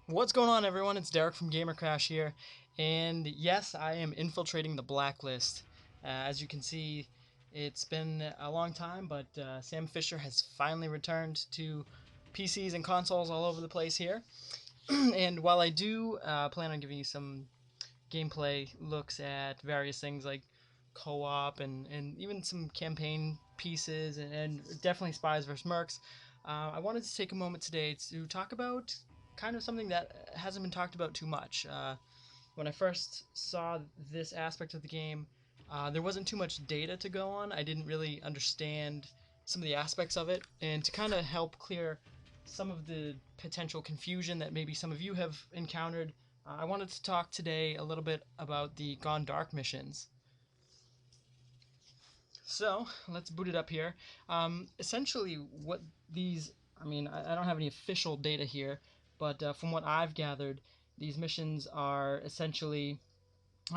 What's going on, everyone? It's Derek from Gamer Crash here, and yes, I am infiltrating the Blacklist. As you can see, it's been a long time, but Sam Fisher has finally returned to PCs and consoles all over the place here. And while I do plan on giving you some gameplay looks at various things like co-op and even some campaign pieces and definitely Spies vs. Mercs, I wanted to take a moment today to talk about kind of something that hasn't been talked about too much. When I first saw this aspect of the game, there wasn't too much data to go on. I didn't really understand some of the aspects of it, and to kind of help clear some of the potential confusion that maybe some of you have encountered, I wanted to talk today a little bit about the Gone Dark missions. So let's boot it up here. Essentially, what these, I don't have any official data here, but from what I've gathered, these missions are essentially,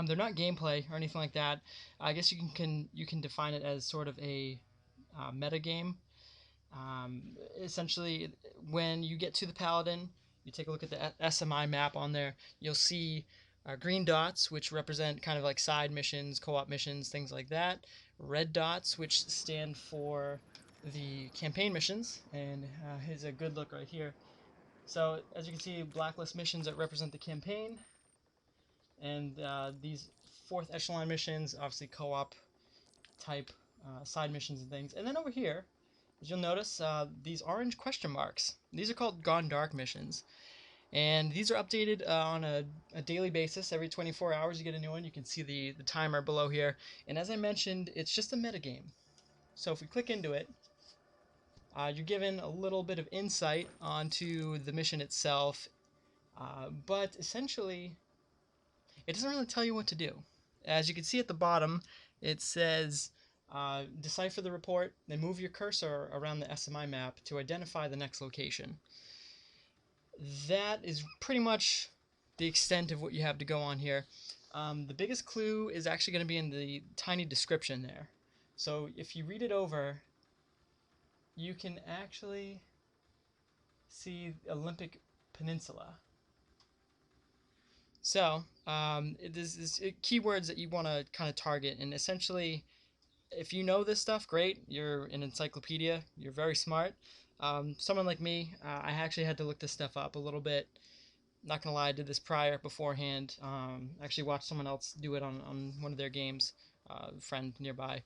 they're not gameplay or anything like that. I guess you can define it as sort of a meta game. Essentially, when you get to the Paladin, you take a look at the SMI map on there, you'll see green dots, which represent kind of like side missions, co-op missions, things like that. Red dots, which stand for the campaign missions, and here's a good look right here. So as you can see, Blacklist missions that represent the campaign, and these fourth echelon missions, obviously co-op type side missions and things. And then over here, as you'll notice, these orange question marks. These are called Gone Dark missions. And these are updated on a daily basis. Every 24 hours you get a new one. You can see the timer below here. And as I mentioned, it's just a metagame. So if we click into it, you're given a little bit of insight onto the mission itself. But essentially, it doesn't really tell you what to do. As you can see at the bottom, it says decipher the report, then move your cursor around the SMI map to identify the next location. That is pretty much the extent of what you have to go on here. The biggest clue is actually going to be in the tiny description there. So if you read it over, you can actually see Olympic Peninsula. So there's keywords that you want to kind of target, and essentially, if you know this stuff, great. You're an encyclopedia. You're very smart. Someone like me, I actually had to look this stuff up a little bit. Not gonna lie, I did this beforehand. Actually watched someone else do it on one of their games, a friend nearby.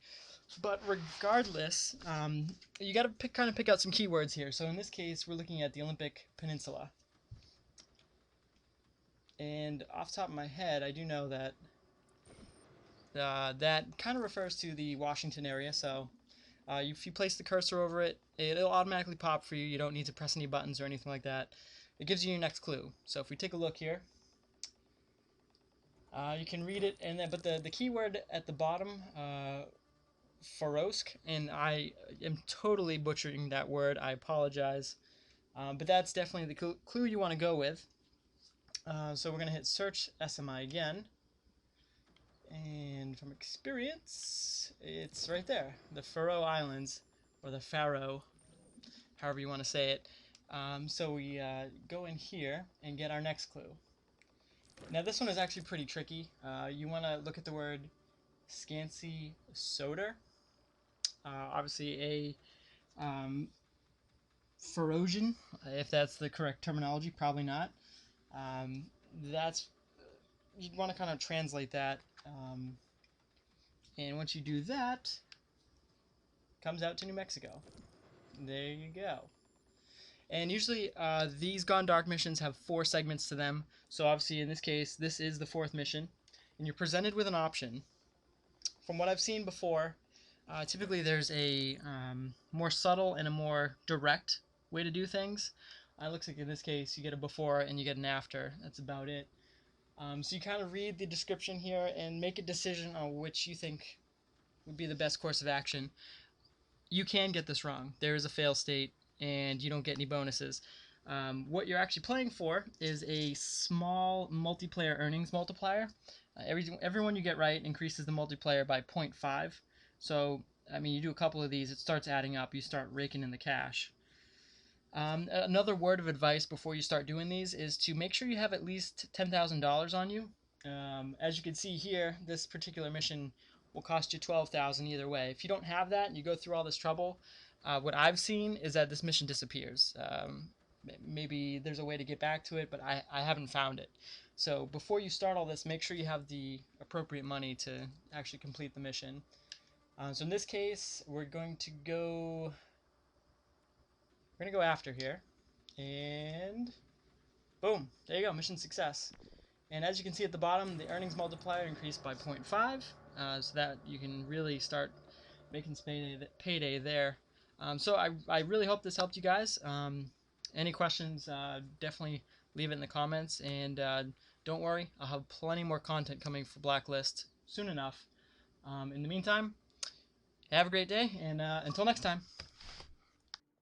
But regardless, you got to kind of pick out some keywords here. So in this case, we're looking at the Olympic Peninsula. And off the top of my head, I do know that that kind of refers to the Washington area. So if you place the cursor over it, it'll automatically pop for you. You don't need to press any buttons or anything like that. It gives you your next clue. So if we take a look here, you can read it, and then but the keyword at the bottom, Forosk, and I am totally butchering that word. I apologize, but that's definitely the clue you want to go with. So we're gonna hit search SMI again, and from experience, it's right there, the Faroe Islands, or the Faroe, however you want to say it. So we go in here and get our next clue. Now this one is actually pretty tricky. You want to look at the word Scancy Soder. Obviously a Ferosian, if that's the correct terminology, probably not. That's you'd want to kind of translate that, and once you do that, it comes out to New Mexico. There you go. And usually these Gone Dark missions have 4 segments to them. So obviously in this case, this is the 4th mission, and you're presented with an option. From what I've seen before, typically there's a more subtle and a more direct way to do things. It looks like in this case you get a before and you get an after. That's about it. So you kind of read the description here and make a decision on which you think would be the best course of action. You can get this wrong. There is a fail state, and you don't get any bonuses. What you're actually playing for is a small multiplayer earnings multiplier. Every one you get right increases the multiplayer by 0.5. So, I mean, you do a couple of these, it starts adding up. You start raking in the cash. Another word of advice before you start doing these is to make sure you have at least $10,000 on you. As you can see here, this particular mission will cost you 12,000 either way. If you don't have that and you go through all this trouble, what I've seen is that this mission disappears. Maybe there's a way to get back to it, but I haven't found it. So before you start all this, make sure you have the appropriate money to actually complete the mission. So in this case, we're gonna go after here, and boom, there you go, mission success. And as you can see at the bottom, the earnings multiplier increased by 0.5, so that you can really start making payday there. So I really hope this helped you guys. Any questions, definitely leave it in the comments, and don't worry, I'll have plenty more content coming for Blacklist soon enough. In the meantime, have a great day, and until next time.